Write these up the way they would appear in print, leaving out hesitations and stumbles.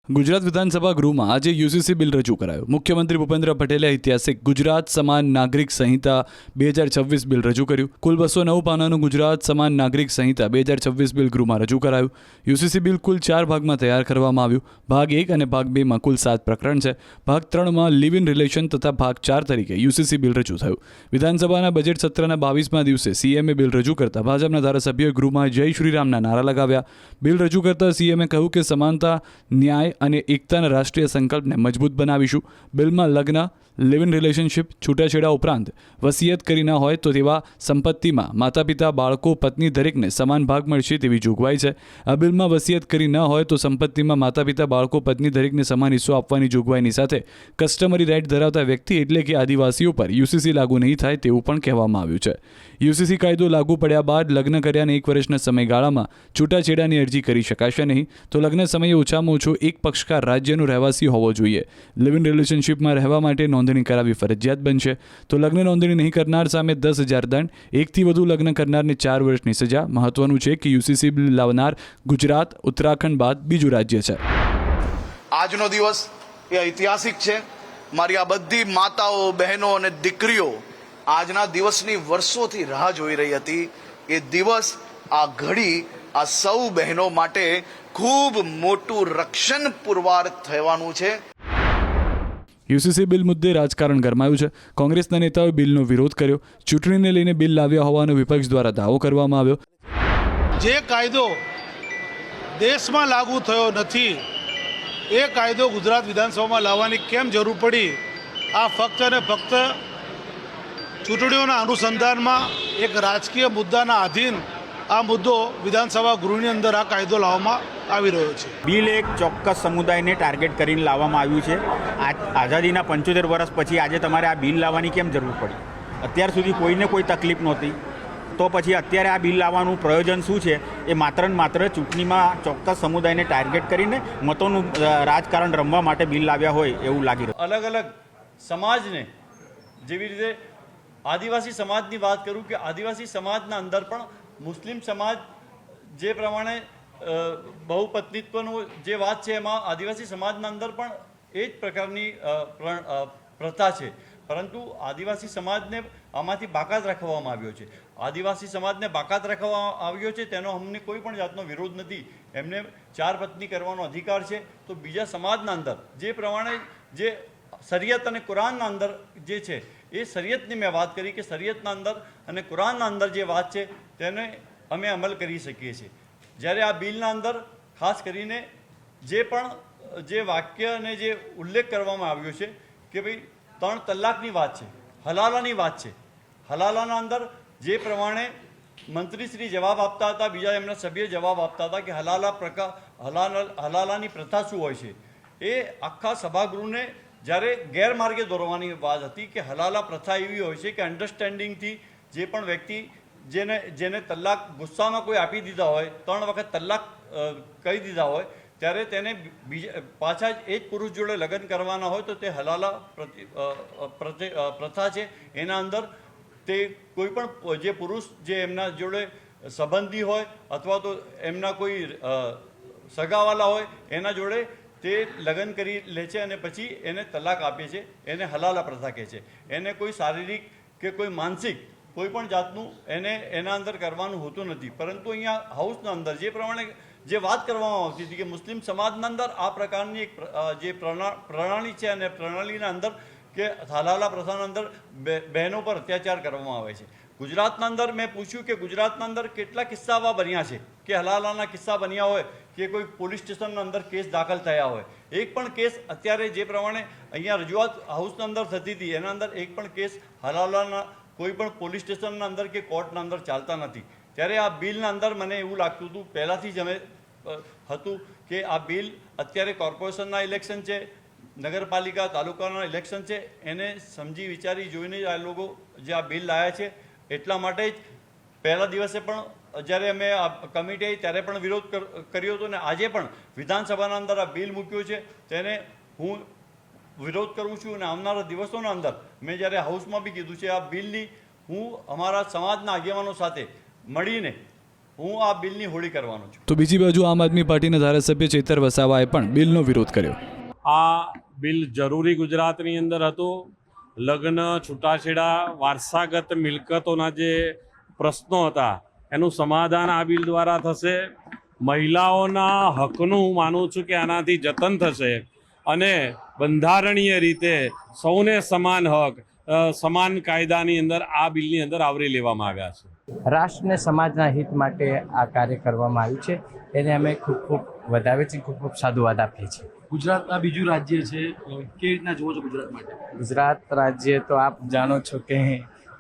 ગુજરાત વિધાનસભા ગૃહમાં આજે યુસીસી બિલ રજૂ કરાયું. મુખ્યમંત્રી ભૂપેન્દ્ર પટેલે ઐતિહાસિક ગુજરાત સમાન નાગરિક સંહિતા 2026 બિલ રજૂ કર્યું. કુલ 209 પાનાનું ગુજરાત સમાન નાગરિક સંહિતા 2026 બિલ ગૃહમાં રજૂ કરાયું. યુસીસી બિલ કુલ 4 ભાગમાં તૈયાર કરવામાં આવ્યું. ભાગ 1 અને ભાગ 2 માં કુલ 7 પ્રકરણ છે. ભાગ 3 માં લિવ ઇન રિલેશન તથા ભાગ 4 તરીકે યુસીસી બિલ રજૂ થયું. વિધાનસભાના બજેટ સત્રના 22મા દિવસે સીએમએ બિલ રજૂ કરતા ભાજપના ધારાસભ્યોએ ગૃહમાં જય શ્રી રામના નારા લગાવ્યા. બિલ રજૂ કરતા સીએમએ કહ્યું કે સમાનતા, ન્યાય અને એકતાના રાષ્ટ્રીય સંકલ્પને મજબૂત બનાવીશું. બિલમાં લગ્ન, લિવ ઇન રિલેશનશિપ, છૂટાછેડા ઉપરાંત વસિયત કરી ન હોય તો તેવા સંપત્તિમાં માતા પિતા, બાળકો, પત્ની દરેકને સમાન ભાગ મળશે તેવી જોગવાઈ છે. આ બિલમાં વસિયત કરી ન હોય તો સંપત્તિમાં માતા પિતા, બાળકો, પત્ની દરેકને સમાન હિસ્સો આપવાની જોગવાઈની સાથે કસ્ટમરી રાઇટ ધરાવતા વ્યક્તિ એટલે કે આદિવાસીઓ પર યુસીસી લાગુ નહીં થાય તેવું પણ કહેવામાં આવ્યું છે. યુસીસી કાયદો લાગુ પડ્યા બાદ લગ્ન કર્યાના 1 વર્ષના સમયગાળામાં છૂટાછેડાની અરજી કરી શકાશે નહીં. તો લગ્ન સમયે ઓછામાં ઓછો એક પક્ષકાર રાજ્યનો રહેવાસી હોવો જોઈએ. લિવ ઇન રિલેશનશિપમાં રહેવા માટે નોંધણી કરાવવી ફરજિયાત બનશે. તો લગ્ન નોંધણી નહીં કરનાર સામે 10,000 દંડ, એકથી વધુ લગ્ન કરનારને 4 વર્ષની સજા. મહત્વનું છે કે યુસીસી બિલ લાવનાર ગુજરાત ઉત્તરાખંડ બાદ બીજું રાજ્ય છે. આજનો દિવસ એ ઐતિહાસિક છે. મારી આ બધી માતાઓ, બહેનો અને દીકરીઓ આજના દિવસની વર્ષોથી રાહ જોઈ રહી હતી. એ દિવસ, આ ઘડી આ સૌ બહેનો માટે ખૂબ મોટું રક્ષણ પુરવાર થવાનું છે. યુસીસી બિલ મુદ્દે રાજકારણ ગરમાયું છે. કોંગ્રેસના નેતાઓએ બિલનો વિરોધ કર્યો. ચૂંટણીને લઈને બિલ લાવ્યા હોવાનો વિપક્ષ દ્વારા દાવો કરવામાં આવ્યો. જે કાયદો દેશમાં લાગુ થયો નથી એ કાયદો ગુજરાત વિધાનસભામાં લાવવાની કેમ જરૂર પડી? આ ફક્ત અને ફક્ત ચૂંટણીઓના અનુસંધાનમાં એક રાજકીય મુદ્દાના આધીન આ મુદ્દો વિધાનસભા ગૃહની અંદર આ કાયદો લાવવામાં આવી રહ્યો છે. બિલ એક ચોક્કસ સમુદાયને ટાર્ગેટ કરીને લાવવામાં આવ્યું છે. આઝાદીના 75 વર્ષ પછી આજે તમારે આ બિલ લાવવાની કેમ જરૂર પડી? અત્યાર સુધી કોઈને કોઈ તકલીફ નહોતી, તો પછી અત્યારે આ બિલ લાવવાનું પ્રયોજન શું છે? એ માત્ર ને માત્ર ચૂંટણીમાં ચોક્કસ સમુદાયને ટાર્ગેટ કરીને મતોનું રાજકારણ રમવા માટે બિલ લાવ્યા હોય એવું લાગી રહ્યું. અલગ અલગ સમાજને, જેવી રીતે આદિવાસી સમાજની વાત કરું કે આદિવાસી સમાજના અંદર પણ મુસ્લિમ સમાજ જે પ્રમાણે બહુપત્નીત્વનો જે વાત છે એમાં આદિવાસી સમાજના અંદર પણ એ જ પ્રકારની પ્રથા છે. પરંતુ આદિવાસી સમાજને આમાંથી બાકાત રાખવામાં આવ્યો છે. આદિવાસી સમાજને બાકાત રાખવામાં આવ્યો છે તેનો અમને કોઈ પણ જાતનો વિરોધ નથી. એમને 4 પત્ની કરવાનો અધિકાર છે. તો બીજા સમાજના અંદર જે પ્રમાણે જે શરિયત અને કુરાનના અંદર જે છે એ શરિયતની મેં વાત કરી કે શરિયતના અંદર અને કુરાનના અંદર જે વાત છે તેને અમે અમલ કરી શકીએ છીએ. જ્યારે આ બિલના અંદર ખાસ કરીને જે વાક્ય અને જે ઉલ્લેખ કરવામાં આવ્યો છે કે ભાઈ 3 તલાકની વાત છે, હલાલાની વાત છે. હલાલાના અંદર જે પ્રમાણે મંત્રીશ્રી જવાબ આપતા હતા, બીજા એમના સભ્ય જવાબ આપતા હતા કે હલાલાની પ્રથા શું હોય છે, એ આખા સભાગૃહને જ્યારે ગેરમાર્ગે દોરવાની વાત હતી કે હલાલા પ્રથા એવી હોય છે કે અન્ડરસ્ટેન્ડિંગથી જે પણ વ્યક્તિ જેને તલાક ગુસ્સામાં કોઈ આપી દીધા હોય, 3 વખત તલાક કહી દીધા હોય, ત્યારે તેને પાછા જ એ જ પુરુષ જોડે લગ્ન કરવાના હોય તો તે હલાલા પ્રથા છે. એના અંદર તે કોઈ પણ જે પુરુષ જે એમના જોડે સંબંધી હોય અથવા તો એમના કોઈ સગાવાલા હોય એના જોડે તે લગ્ન કરી લે છે અને પછી એને તલાક આપે છે. એને હલાલા પ્રથા કહે છે. એને કોઈ શારીરિક કે કોઈ માનસિક કોઈ પણ જાતનું એના અંદર કરવાનું હોતું નથી. પરંતુ અહીંયા હાઉસના અંદર જે પ્રમાણે જે વાત કરવામાં આવતી હતી કે મુસ્લિમ સમાજના અંદર આ પ્રકારની એક જે પ્રણાલી છે અને પ્રણાલીના અંદર કે હલાલા પ્રથાના અંદર બહેનો પર અત્યાચાર કરવામાં આવે છે. ગુજરાતના અંદર મેં પૂછ્યું કે ગુજરાતના અંદર કેટલા કિસ્સા આવા બન્યા છે કે હલાલાના કિસ્સા બન્યા હોય કે કોઈ પોલીસ સ્ટેશનના અંદર કેસ દાખલ થયા હોય. એક પણ કેસ અત્યારે જે પ્રમાણે અહીંયા રજૂઆત હાઉસના અંદર થતી હતી એના અંદર એક પણ કેસ હલાલાના કોઈ પણ પોલીસ સ્ટેશનના અંદર કે કોર્ટના અંદર ચાલતા નથી. ત્યારે આ બિલના અંદર મને એવું લાગતું હતું પહેલાંથી જ અમે હતું કે આ બિલ અત્યારે કોર્પોરેશનના ઇલેક્શન છે, નગરપાલિકા તાલુકાના ઇલેક્શન છે, એને સમજી વિચારી જોઈને જ આ લોકો જે આ બિલ લાવ્યા છે. એટલા માટે જ પહેલા દિવસે પણ જ્યારે અમે આ કમિટી આવી ત્યારે પણ વિરોધ કર્યો હતો અને આજે પણ વિધાનસભાના અંદર આ બિલ મૂક્યો છે તેને હું વિરોધ કરું છું. અને આવનારા દિવસોના અંદર મેં જ્યારે હાઉસમાં બી કીધું છે આ બિલની હું અમારા સમાજના આગેવાનો સાથે મળીને હું આ બિલની હોળી કરવાનો છું. તો બીજી બાજુ આમ આદમી પાર્ટીના ધારાસભ્ય ચેતર વસાવાએ પણ બિલનો વિરોધ કર્યો. આ બિલ જરૂરી ગુજરાતની અંદર હતું. લગ્ન, છૂટાછેડા, વારસાગત મિલકતોના જે પ્રશ્નો હતા એનું સમાધાન આ બિલ દ્વારા થશે. મહિલાઓના હકનું હું માનું છું કે આનાથી જતન થશે અને બંધારણીય રીતે સૌને સમાન હક, સમાન કાયદાની અંદર આ બિલની અંદર આવરી લેવામાં આવ્યા છે. રાષ્ટ્ર અને સમાજના હિત માટે આ કાર્ય કરવામાં આવ્યું છે. એને અમે ખૂબ ખૂબ વધાવીએ છીએ, ખૂબ ખૂબ સાધુવાદ આપીએ છીએ. ગુજરાત આ બીજું રાજ્ય છે, કેવી રીતના જુઓ છો ગુજરાત માટે? ગુજરાત રાજ્ય તો આપ જાણો છો કે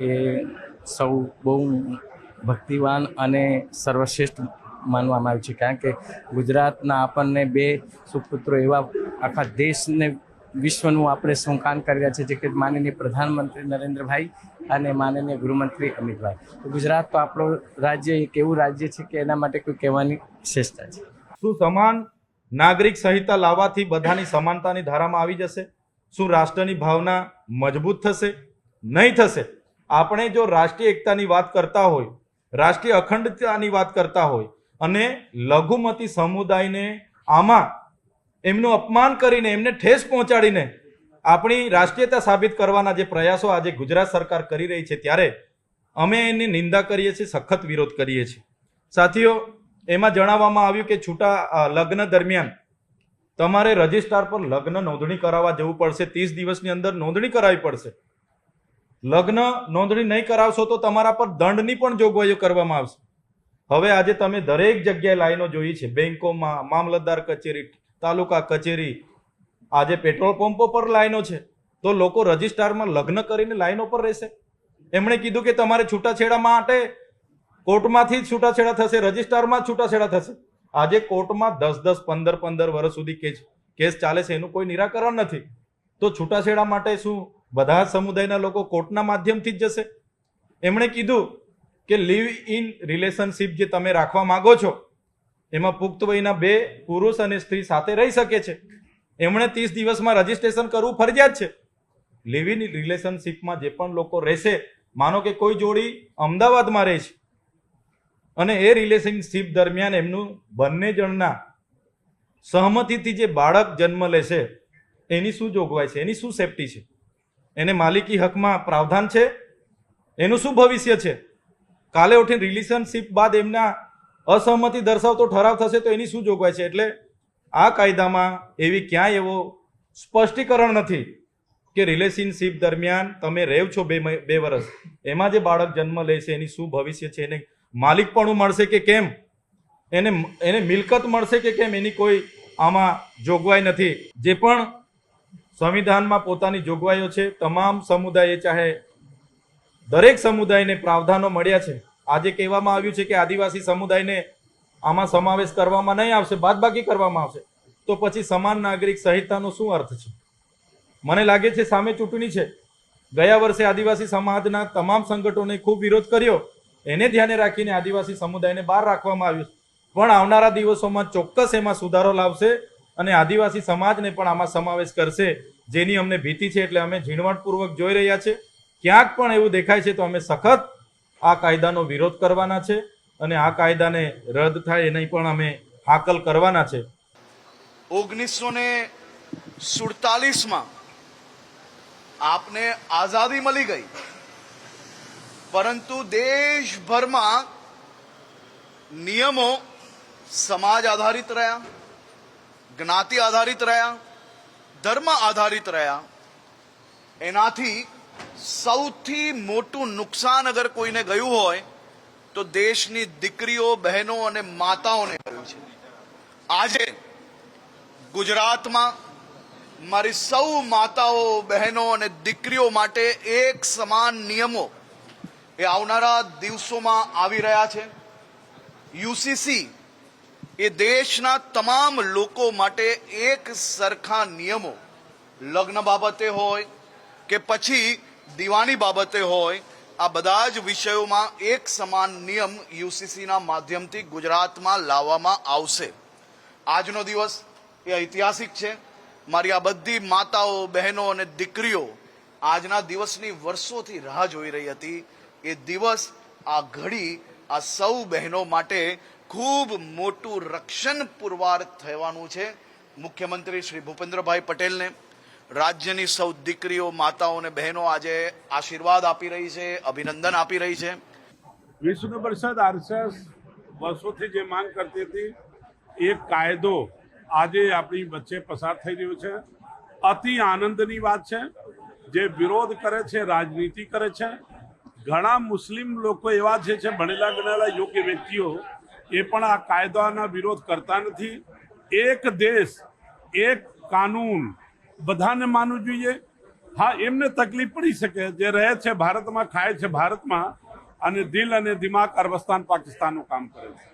એ સૌ બહુ ભક્તિવાન અને સર્વશ્રેષ્ઠ માનવામાં આવ્યું છે, કારણ કે ગુજરાતના આપણને બે સુપુત્રો એવા આખા દેશને વિશ્વનું આપણે સંકાન કરી રહ્યા છે, જે કે માનનીય પ્રધાનમંત્રી નરેન્દ્રભાઈ અને માનનીય ગૃહમંત્રી અમિતભાઈ. તો ગુજરાત તો આપણું રાજ્ય એક એવું રાજ્ય છે કે એના માટે કોઈ કહેવાની વિશેષતા છે. શું સમાન નાગરિક સંહિતા લાવવાથી બધાની સમાનતાની ધારામાં આવી જશે? શું રાષ્ટ્રની ભાવના મજબૂત થશે? નહીં થશે. આપણે જો રાષ્ટ્રીય એકતાની વાત કરતા હોય, રાષ્ટ્રીય અખંડતાની વાત કરતા હોય અને લઘુમતી સમુદાયને આમાં એમનું અપમાન કરીને, એમને ઠેસ પહોંચાડીને આપણી રાષ્ટ્રીયતા સાબિત કરવાના જે પ્રયાસો આજે ગુજરાત સરકાર કરી રહી છે, ત્યારે અમે એની નિંદા કરીએ છીએ, સખત વિરોધ કરીએ છીએ. સાથીઓ, એમાં જણાવવામાં આવ્યું કે લગ્ન દરમિયાન તમારે રજિસ્ટ્રાર પર લગ્ન નોંધણી કરાવવા જવું પડશે. 30 દિવસની અંદર નોંધણી કરાવવી પડશે. લગ્ન નોંધણી નહીં કરાવશો તો તમારા પર દંડની પણ જોગવાઈઓ કરવામાં આવશે. હવે આજે તમે દરેક જગ્યાએ લાઈનો જોઈ છે, બેંકોમાં, મામલતદાર કચેરી, તાલુકા કચેરી, આજે પેટ્રોલ પંપો પર લાઈનો છે. તો લોકો રજિસ્ટ્રારમાં લગ્ન કરીને લાઈનો પર રહેશે? એમણે કીધું કે તમારે છૂટાછેડા માટે કોર્ટમાંથી જ છૂટાછેડા થશે, રજિસ્ટ્રારમાં જ છૂટાછેડા થશે. આજે કોર્ટમાં 10-10, 15-15 વર્ષ સુધી કેસ ચાલે છે, એનું કોઈ નિરાકરણ નથી. તો છૂટાછેડા માટે શું બધા સમુદાયના લોકો કોર્ટના માધ્યમથી જ જશે? એમણે કીધું કે લીવ ઇન રિલેશનશીપ જે તમે રાખવા માંગો છો, એમાં પુખ્ત વયના 2 પુરુષ અને સ્ત્રી સાથે રહી શકે છે. એમણે 30 દિવસમાં રજીસ્ટ્રેશન કરવું ફરજિયાત છે. લીવ ઇન રિલેશનશીપમાં જે પણ લોકો રહેશે, માનો કે કોઈ જોડી અમદાવાદમાં રહે છે અને એ રિલેશનશીપ દરમિયાન એમનું બંને જણના સહમતિથી જે બાળક જન્મ લેશે, એની શું જોગવાઈ છે? એની શું સેફટી છે? એને માલિકી હકમાં પ્રાવધાન છે? એનું શું ભવિષ્ય છે? કાલે ઉઠીને રિલેશનશીપ બાદ એમના અસહમતિ દર્શાવતો ઠરાવ થશે તો એની શું જોગવાઈ છે? એટલે આ કાયદામાં એવી ક્યાંય એવો સ્પષ્ટીકરણ નથી કે રિલેશનશીપ દરમિયાન તમે રહેવ છો 2 વર્ષ, એમાં જે બાળક જન્મ લે છે એની શું ભવિષ્ય છે? એને માલિકપણું મળશે કે કેમ? એને મિલકત મળશે કે કેમ? એની કોઈ આમાં જોગવાઈ નથી. જે પણ સંવિધાનમાં પોતાની જોગવાઈઓ છે, તમામ સમુદાયે, ચાહે દરેક સમુદાયને પ્રાવધાનો મળ્યા છે. આજે કહેવામાં આવ્યું છે કે આદિવાસી સમુદાયને આમાં સમાવેશ કરવામાં નહીં આવશે, બાદબાકી કરવામાં આવશે. તો પછી સમાન નાગરિક સંહિતાનો શું અર્થ છે? મને લાગે છે સામે ચૂંટણી છે. ગયા વર્ષે આદિવાસી સમાજના તમામ સંગઠનોએ ખૂબ વિરોધ કર્યો. એને ધ્યાને રાખીને આદિવાસી સમુદાયને બહાર રાખવામાં આવ્યું. પણ આવનારા દિવસોમાં ચોક્કસ એમાં સુધારો લાવશે અને આદિવાસી સમાજને પણ આમાં સમાવેશ કરશે, જેની અમને ભીતિ છે. એટલે અમે ઝીણવટપૂર્વક જોઈ રહ્યા છે. ક્યાંક પણ એવું દેખાય છે તો અમે સખત આ કાયદાનો વિરોધ કરવાના છે અને આ કાયદાને રદ થાય એની પણ અમે હાકલ કરવાના છે. 1947માં આપને આઝાદી મળી ગઈ, પરંતુ દેશભરમાં નિયમો સમાજ આધારિત રહ્યા, જ્ઞાતિ આધારિત રહ્યા, ધર્મ આધારિત રહ્યા. એનાથી સૌથી મોટું નુકસાન અગર કોઈને ગયું હોય તો દેશની દીકરીઓ, બહેનો અને માતાઓને ગયું છે. આજે ગુજરાતમાં મારી સૌ માતાઓ, બહેનો અને દીકરીઓ માટે એક સમાન નિયમો એ આવનારા દિવસોમાં આવી રહ્યા છે. યુસીસી એ દેશના તમામ લોકો માટે એક સરખા નિયમો, લગ્ન બાબતે હોય કે પછી દીવાની બાબતે હોય, આ બધા જ વિષયોમાં એક સમાન નિયમ યુસીસીના માધ્યમથી ગુજરાતમાં લાવવામાં આવશે. આજનો દિવસ એ ઐતિહાસિક છે. મારી આ બધી માતાઓ, બહેનો અને દીકરીઓ આજના દિવસની વર્ષોથી રાહ જોઈ રહી હતી. એ દિવસ, આ ઘડી આ સૌ બહેનો માટે ખૂબ મોટું રક્ષણ પુરવાર થવાનું છે. મુખ્યમંત્રી શ્રી ભૂપેન્દ્રભાઈ પટેલને રાજ્યની સૌ દીકરીઓ, માતાઓ અને બહેનો આજે આશીર્વાદ આપી રહી છે, અભિનંદન આપી રહી છે. વિષ્ણુ પરિષદ આરએસએસ વર્ષોથી જે માંગ કરતી હતી એક કાયદો આજે આપણી વચ્ચે પસાર થઈ રહ્યો છે. અતિ આનંદની વાત છે. જે વિરોધ કરે છે, રાજનીતિ કરે છે. ઘણા મુસ્લિમ લોકો એવા છે ભણેલા ગણેલા યોગ્ય વ્યક્તિઓ એ પણ આ કાયદાના વિરોધ કરતા નથી. એક દેશ, એક કાનૂન બધાને માનવું જોઈએ. હા, એમને તકલીફ પડી શકે, જે રહે છે ભારતમાં, ખાય છે ભારતમાં, અને દિલ અને દિમાગ અરબસ્તાન પાકિસ્તાનનું કામ કરે છે.